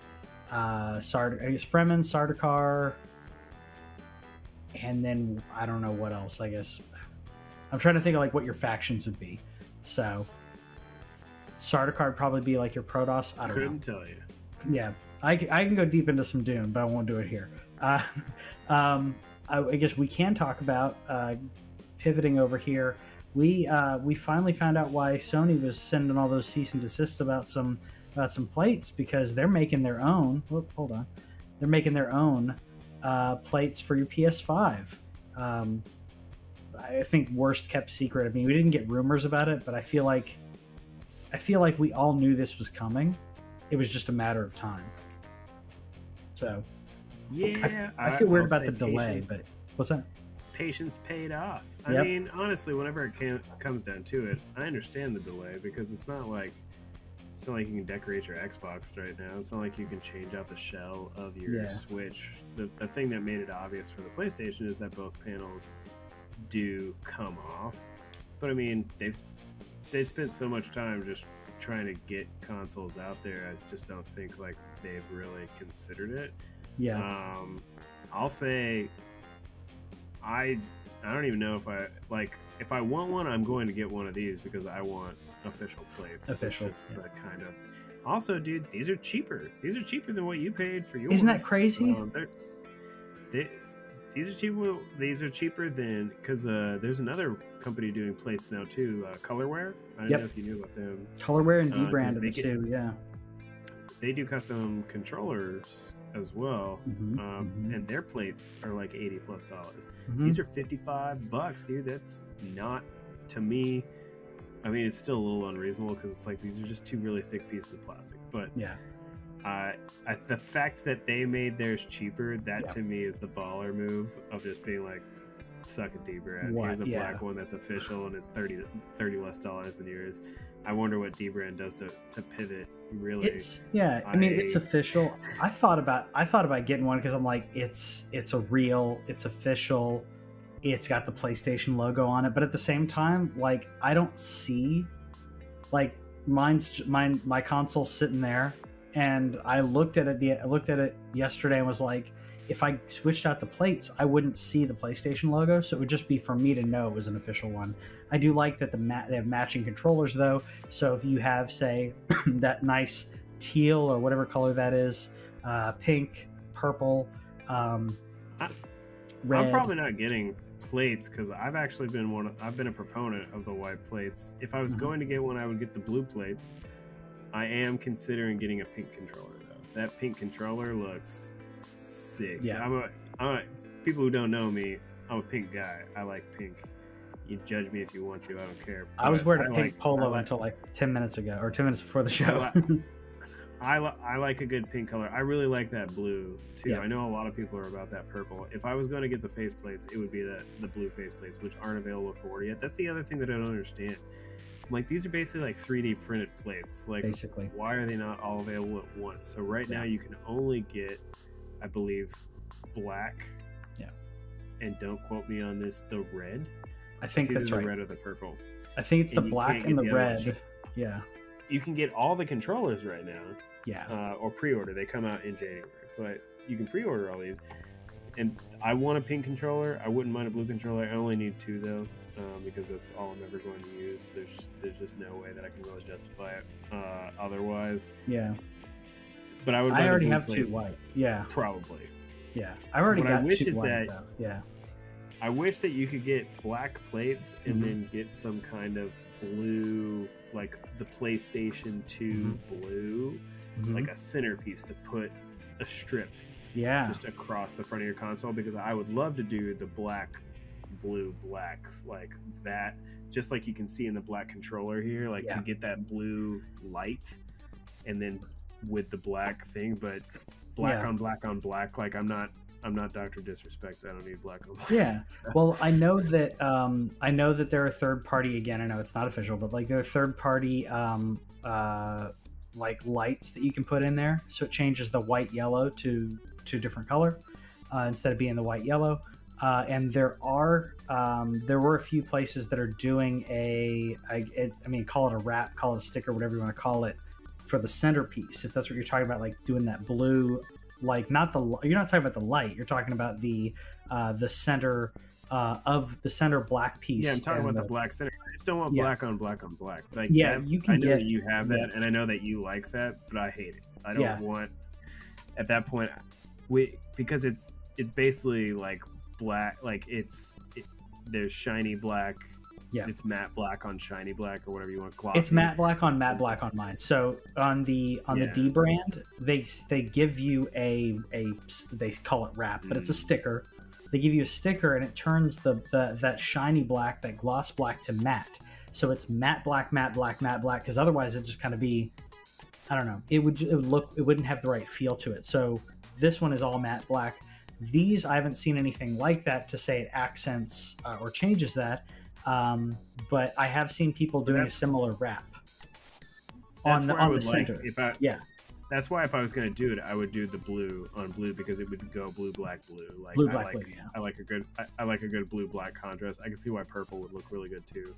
Fremen, Sardaukar, and then I don't know what else. I guess I'm trying to think of like what your factions would be. So Sardaukar would probably be like your Protoss. I don't know. Couldn't tell you. Yeah, I can go deep into some Dune, but I won't do it here. I guess we can talk about pivoting over here. We finally found out why Sony was sending all those cease and desists about some plates, because they're making their own. Whoop, hold on, they're making their own plates for your PS5. I think worst kept secret. I mean, we didn't get rumors about it, but I feel like we all knew this was coming. It was just a matter of time. So yeah, I feel weird about the delay, but what's that? Patience paid off. I mean, honestly, whenever it comes down to it, I understand the delay, because it's not like you can decorate your Xbox right now. It's not like you can change out the shell of your Switch. The thing that made it obvious for the PlayStation is that both panels do come off. But I mean, they've spent so much time just trying to get consoles out there. I just don't think like they've really considered it. I'll say I don't even know if I want one, I'm going to get one of these, because I want official plates. Official. It's just the kind of. Also, dude, these are cheaper. These are cheaper than what you paid for yours. Isn't that crazy? These are cheaper. These are cheaper than, because there's another company doing plates now too. Colorware. I don't know if you knew about them. Colorware and D-Brand are the two. Yeah. They do custom controllers as well, and their plates are like $80+. These are $55, dude. That's not, to me, I mean, it's still a little unreasonable because it's like these are just two really thick pieces of plastic. But yeah, the fact that they made theirs cheaper, that to me is the baller move of just being like, suck a D-brand. Here's a black one that's official and it's $30 less than yours. I wonder what D-brand does to pivot. Really, I mean, it's official. I thought about getting one because I'm like, it's official. It's got the PlayStation logo on it, but at the same time, like, I don't see, like, my console sitting there, and I looked at it yesterday and was like, if I switched out the plates, I wouldn't see the PlayStation logo, so it would just be for me to know it was an official one. I do like that they have matching controllers, though, so if you have, say, that nice teal or whatever color that is, pink, purple, red. I'm probably not getting plates because I've been a proponent of the white plates. If I was going to get one, I would get the blue plates. I am considering getting a pink controller, though. That pink controller looks sick. Yeah. People who don't know me, I'm a pink guy. I like pink. You judge me if you want to. I don't care. I was wearing a pink polo until like 10 minutes ago, or 10 minutes before the show. I like a good pink color. I really like that blue too. I know a lot of people are about that purple. If I was going to get the faceplates, it would be the blue faceplates, which aren't available for order yet. That's the other thing that I don't understand. Like, these are basically like 3D printed plates. Like, basically, why are they not all available at once? So right now you can only get, I believe, black. Yeah. And don't quote me on this, the red. I think that's right. The red or the purple. I think it's the black and the red. Yeah. You can get all the controllers right now. Yeah. Or pre-order. They come out in January, but you can pre-order all these. And I want a pink controller. I wouldn't mind a blue controller. I only need two though, because that's all I'm ever going to use. There's just no way that I can really justify it otherwise. Yeah. But I already have two white. Yeah. Probably. Yeah. I already got two white though. Yeah. I wish that you could get black plates and then get some kind of blue, like the PlayStation 2 blue, like a centerpiece to put a strip just across the front of your console, because I would love to do the black, blue, blacks like that, just like you can see in the black controller here, like to get that blue light and then with the black thing, but black on black on black, like I'm not Dr. Disrespect. I don't need black on black. Yeah. Well, I know that there are third party, again, I know it's not official, but like there are third party like lights that you can put in there, so it changes the white yellow to a different color instead of being the white yellow. And there were a few places that are doing call it a wrap, call it a sticker, whatever you want to call it, for the centerpiece, if that's what you're talking about, like doing that blue. Like, you're not talking about the light, you're talking about the center of the center black piece. Yeah, I'm talking about the black center. I just don't want black on black on black. Like, you can I know that you have that, and I know that you like that, but I hate it. I don't want, at that point, because it's basically like black, like there's shiny black. Yeah, it's matte black on shiny black, or whatever you want. Glossy. It's matte black on mine. So on the D brand, they give you they call it wrap, but it's a sticker. They give you a sticker, and it turns that shiny black, that gloss black, to matte. So it's matte black, matte black, matte black. Because otherwise, it'd just kind of be, I don't know. It wouldn't have the right feel to it. So this one is all matte black. These, I haven't seen anything like that to say it accents or changes that. But I have seen people doing a similar wrap on the center. That's why if I was going to do it, I would do the blue on blue, because it would go blue, black, blue. Like, blue, black, blue. Yeah. I like a good blue, black contrast. I can see why purple would look really good too.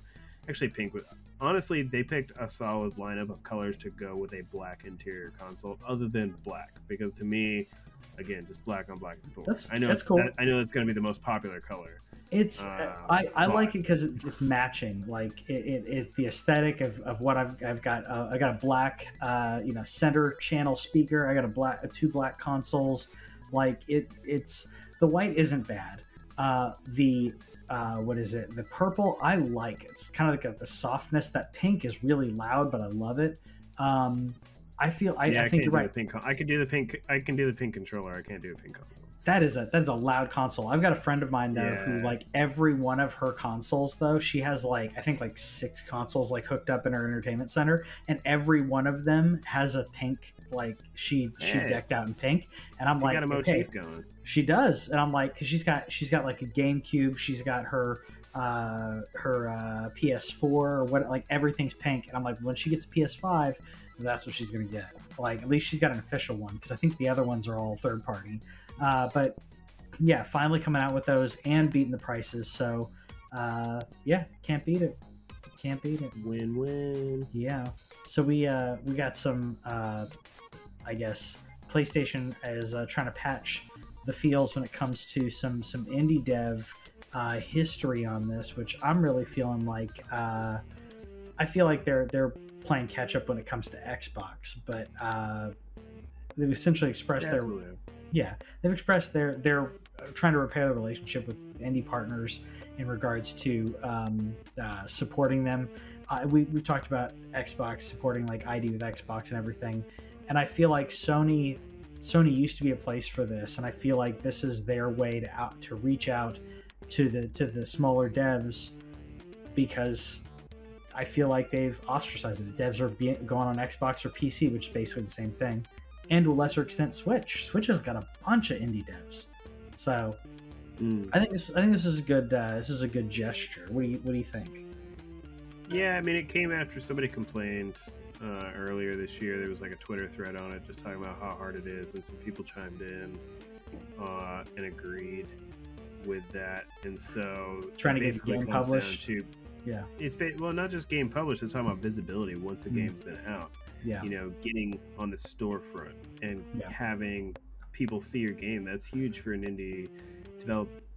Actually, pink would. Honestly, they picked a solid lineup of colors to go with a black interior console, other than black, because to me, again, just black on black is boring. That's cool. I know that's going to be the most popular color. It's I like it because it's matching. Like it's the aesthetic of what I've got. I got a black center channel speaker. I got two black consoles. Like it's the white isn't bad. What is it? The purple I like. It's kind of like the softness. That pink is really loud, but I love it. I think you're right. I can do the pink. I can do the pink controller. I can't do a pink console. That is a loud console. I've got a friend of mine though who like every one of her consoles though, she has like I think like 6 consoles like hooked up in her entertainment center, and every one of them has a pink like she decked out in pink, and I'm like, got a motif going. She does, and I'm like, because she's got like a GameCube, she's got her PS4 or what, like everything's pink, and I'm like, when she gets a PS5, that's what she's gonna get. Like at least she's got an official one, because I think the other ones are all third party. But yeah, finally coming out with those and beating the prices. So yeah, can't beat it. Can't beat it. Win-win. Yeah. So we got some I guess PlayStation is trying to patch the feels when it comes to some indie dev history on this, which I'm really feeling like I feel like they're playing catch up when it comes to Xbox, but they've essentially expressed they've expressed they're trying to repair the relationship with indie partners in regards to supporting them. We've talked about Xbox supporting like ID with Xbox and everything, and I feel like Sony used to be a place for this, and I feel like this is their way to reach out to the smaller devs, because I feel like they've ostracized it. Devs are going on Xbox or PC, which is basically the same thing, and to a lesser extent Switch. Switch has got a bunch of indie devs, so I think this is a good gesture. What do you think? Yeah, I mean, it came after somebody complained earlier this year. There was like a Twitter thread on it just talking about how hard it is, and some people chimed in and agreed with that. And so trying to get the game published. Yeah, it's not just game published. It's talking about visibility once the game's been out. Yeah, you know, getting on the storefront and having people see your game. That's huge for an indie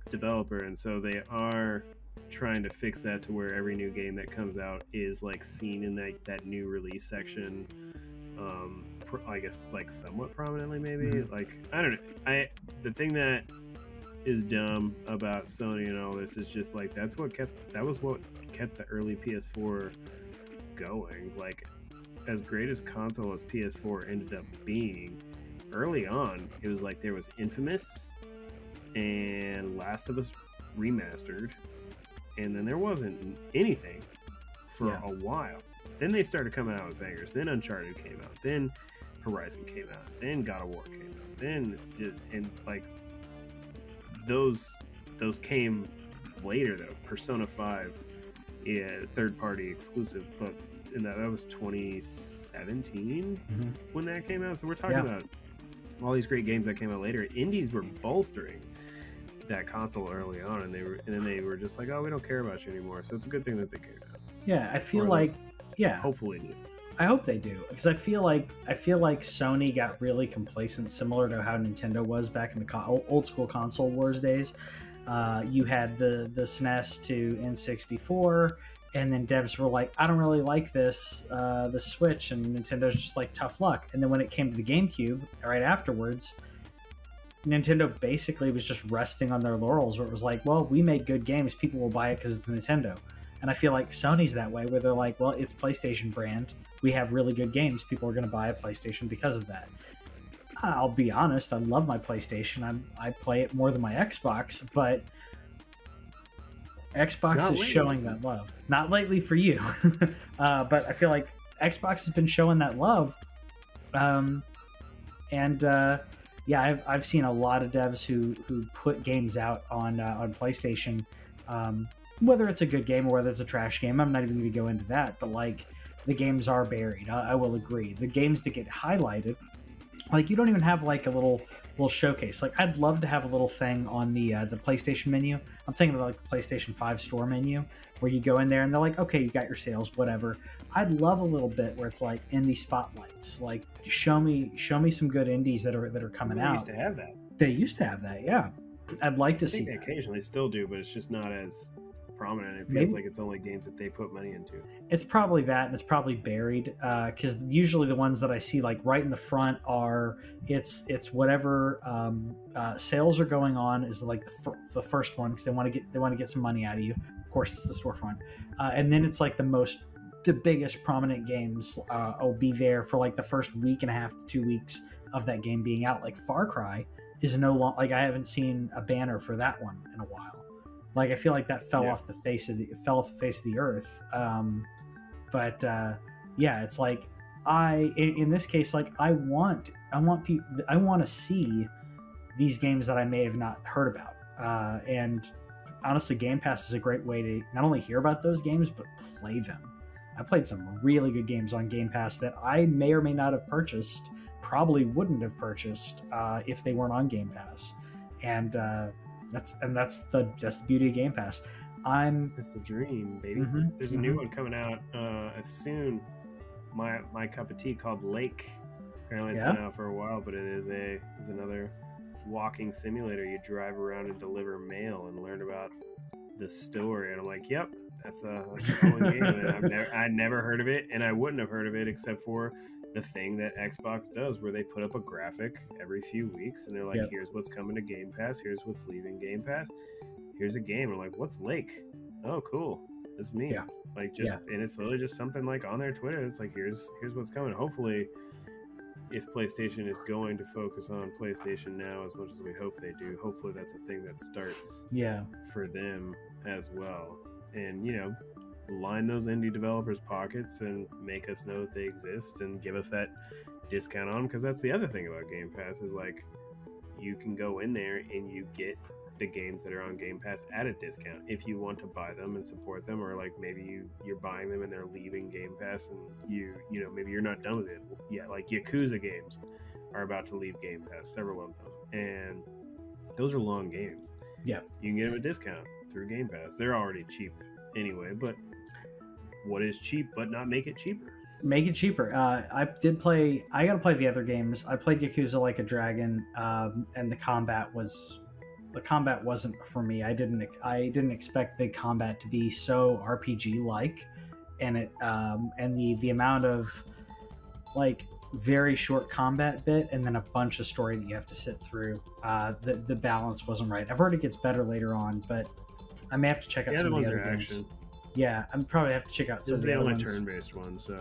developer, and so they are trying to fix that to where every new game that comes out is like seen in that new release section. I guess like somewhat prominently, maybe. Like I don't know. The thing that is dumb about Sony and all this is just like that was what kept the early PS4 going. Like, as great as console as PS4 ended up being, early on it was like there was Infamous and Last of Us Remastered, and then there wasn't anything for a while. Then they started coming out with bangers. Then Uncharted came out, then Horizon came out, then God of War came out, then and like those came later though. Persona 5, third party exclusive, but that was 2017 when that came out. So we're talking about all these great games that came out later. Indies were bolstering that console early on, and then they were just like, oh, we don't care about you anymore. So it's a good thing that they care now. Yeah, I feel like hopefully do. I hope they do, because I feel like Sony got really complacent, similar to how Nintendo was back in the old school console wars days. You had the SNES to N64, and then devs were like, I don't really like this, the Switch, and Nintendo's just like, tough luck. And then when it came to the GameCube, right afterwards, Nintendo basically was just resting on their laurels, where it was like, well, we make good games, people will buy it because it's Nintendo. And I feel like Sony's that way, where they're like, well, it's PlayStation brand, we have really good games, people are going to buy a PlayStation because of that. I'll be honest, I love my PlayStation, I play it more than my Xbox, but Xbox is showing that love. Not lately for you, but I feel like Xbox has been showing that love. Yeah, I've seen a lot of devs who put games out on PlayStation, whether it's a good game or whether it's a trash game. I'm not even going to go into that, but like, the games are buried. I will agree. The games that get highlighted, like, you don't even have like a little showcase. Like, I'd love to have a little thing on the PlayStation menu. I'm thinking of like the PlayStation 5 store menu, where you go in there and they're like, okay, you got your sales, whatever. I'd love a little bit where it's like indie spotlights. Like, show me some good indies that are coming out. They used to have that. They used to have that, yeah. I'd like to see that. They occasionally still do, but it's just not as prominent. It feels like it's only games that they put money into. It's probably that, and it's probably buried, because usually the ones that I see like right in the front are it's whatever sales are going on is like the first one, because they want to get some money out of you. Of course, it's the storefront, and then it's like the biggest prominent games will be there for like the first week and a half to 2 weeks of that game being out. Like Far Cry is no longer like I haven't seen a banner for that one in a while. Like I feel like that fell off the face of the earth. But yeah, it's like in this case, like I want to see these games that I may have not heard about. And honestly, Game Pass is a great way to not only hear about those games but play them. I played some really good games on Game Pass that I may or may not have purchased, probably wouldn't have purchased if they weren't on Game Pass. And that's the beauty of Game Pass. It's the dream, baby. There's a new one coming out soon. My cup of tea called Lake. Apparently it's been out for a while, but it is another walking simulator. You drive around and deliver mail and learn about the story. And I'm like, yep, that's a cool game. And I'd never heard of it, and I wouldn't have heard of it except for the thing that Xbox does, where they put up a graphic every few weeks, and they're like, here's what's coming to Game Pass, here's what's leaving Game Pass, here's a game. I'm like, what's Lake? Oh, cool. It's me. Yeah. Like and it's literally just something like on their Twitter. It's like here's what's coming. Hopefully, if PlayStation is going to focus on PlayStation Now as much as we hope they do, hopefully that's a thing that starts for them as well. And line those indie developers' pockets and make us know that they exist and give us that discount on them, because that's the other thing about Game Pass is like you can go in there and you get the games that are on Game Pass at a discount if you want to buy them and support them, or like maybe you're buying them and they're leaving Game Pass and maybe you're not done with it yet. Like Yakuza games are about to leave Game Pass, several of them, and those are long games. You can get them a discount through Game Pass. They're already cheap anyway, but what is cheap but not make it cheaper? Make it cheaper. I got to play the other games. I played Yakuza Like a Dragon, and the combat wasn't for me. I didn't expect the combat to be so RPG like, and it and the amount of like very short combat bit and then a bunch of story that you have to sit through. The balance wasn't right. I've heard it gets better later on, but I may have to check out some of the other games. Action. Yeah, I'm probably have to check out. This is the only turn-based one. So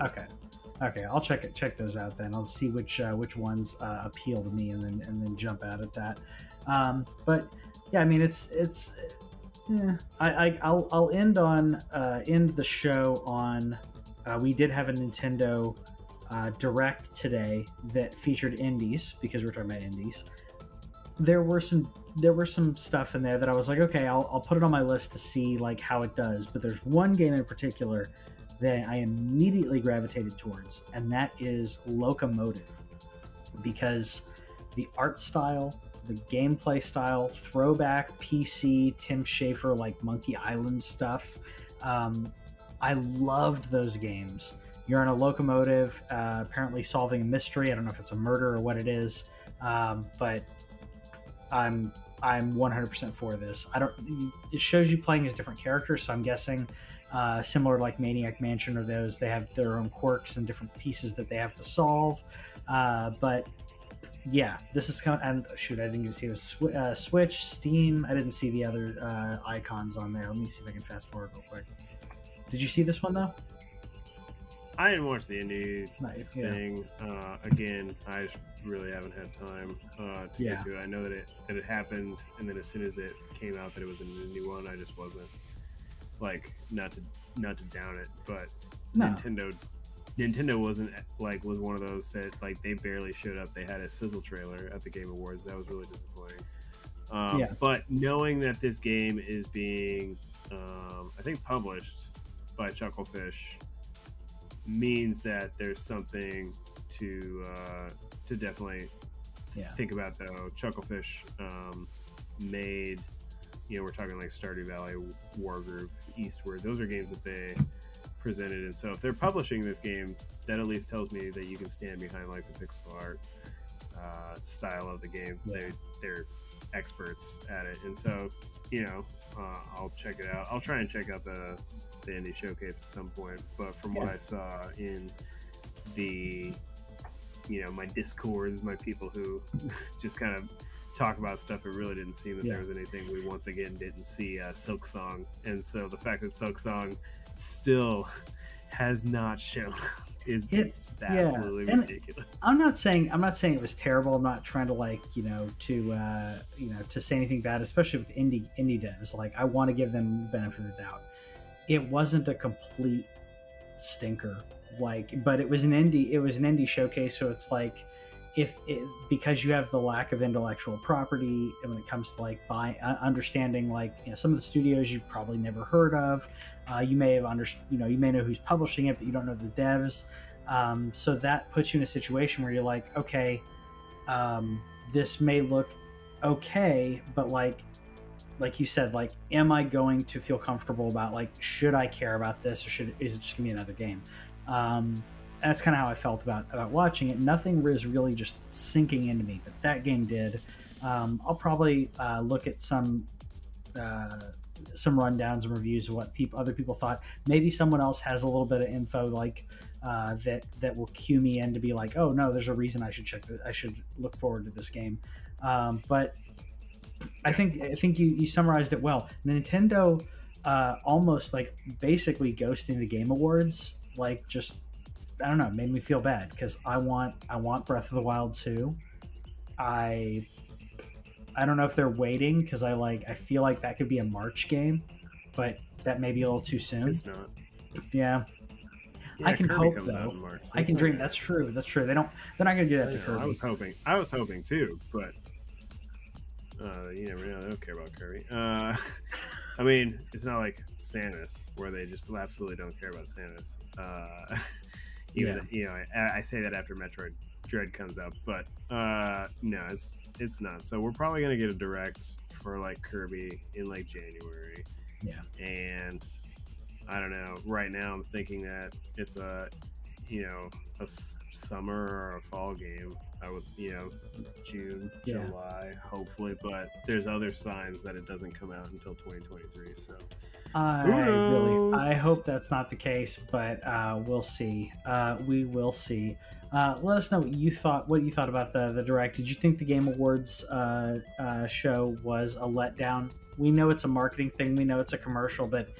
okay, I'll check those out then. I'll see which ones appeal to me and then jump out at that. But yeah, I mean I'll end the show on. We did have a Nintendo Direct today that featured indies, because we're talking about indies. There were some stuff in there that I was like, okay, I'll put it on my list to see like how it does. But there's one game in particular that I immediately gravitated towards, and that is Locomotive, because the art style, the gameplay style, throwback PC Tim Schafer like Monkey Island stuff. I loved those games. You're on a locomotive, apparently solving a mystery. I don't know if it's a murder or what it is, but I'm 100% for this. It shows you playing as different characters, so I'm guessing similar to like Maniac Mansion or those, they have their own quirks and different pieces that they have to solve. But yeah, this is kind of, and shoot, I didn't even see it was Switch, Steam. I didn't see the other icons on there. Let me see if I can fast forward real quick. Did you see this one though? I didn't watch the indie thing. Again, I just really haven't had time to get to it. I know that it happened, and then as soon as it came out that it was an indie one, I just wasn't like not to down it. But no. Nintendo wasn't was one of those that like they barely showed up. They had a sizzle trailer at the Game Awards. That was really disappointing. But knowing that this game is being, I think, published by Chucklefish, means that there's something to definitely think about. Though Chucklefish made, we're talking like Stardew Valley, Wargroove, Eastward. Those are games that they presented, and so if they're publishing this game, that at least tells me that you can stand behind like the pixel art style of the game. They're experts at it, and so I'll check it out. I'll try and check out the indie showcase at some point, but from what I saw in the my discords, my people who just kind of talk about stuff, it really didn't seem that there was anything we once again didn't see. Silksong, and so the fact that Silksong still has not shown is just yeah. absolutely And ridiculous. I'm not saying it was terrible. I'm not trying to like to say anything bad, especially with indie devs. Like I want to give them the benefit of the doubt. It wasn't a complete stinker, but it was an indie showcase, so it's like because you have the lack of intellectual property when it comes to like understanding some of the studios you've probably never heard of, you may know who's publishing it, but you don't know the devs, so that puts you in a situation where you're like, okay, this may look okay, but like you said, like, am I going to feel comfortable about, like, should I care about this, or is it just gonna be another game? That's kind of how I felt about watching it. Nothing was really just sinking into me, but that game did. I'll probably look at some rundowns and reviews of what other people thought. Maybe someone else has a little bit of info that will cue me in to be like, oh no, there's a reason I should I should look forward to this game. But I think you summarized it well. Nintendo almost like basically ghosting the Game Awards, like just, I don't know, made me feel bad because I want Breath of the Wild 2. I don't know if they're waiting because I feel like that could be a March game, but that may be a little too soon. It's not. Yeah. I can Kirby hope though. So I can dream. That's true. They're not going to do that to Kirby. I was hoping too, but you never know. They don't care about Kirby. I mean, it's not like Samus where they just absolutely don't care about Samus. I say that after Metroid Dread comes out, but no, it's not. So we're probably gonna get a direct for like Kirby in like January. Yeah, and I don't know. Right now, I'm thinking that it's a summer or a fall game. I would, June, July, hopefully. But there's other signs that it doesn't come out until 2023. So I hope that's not the case, but we'll see. We will see. Let us know what you thought about the direct. Did you think the Game Awards show was a letdown? We know it's a marketing thing. We know it's a commercial, but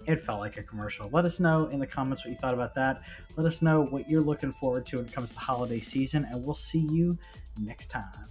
it felt like a commercial. Let us know in the comments what you thought about that. Let us know what you're looking forward to when it comes to the holiday season, and we'll see you next time.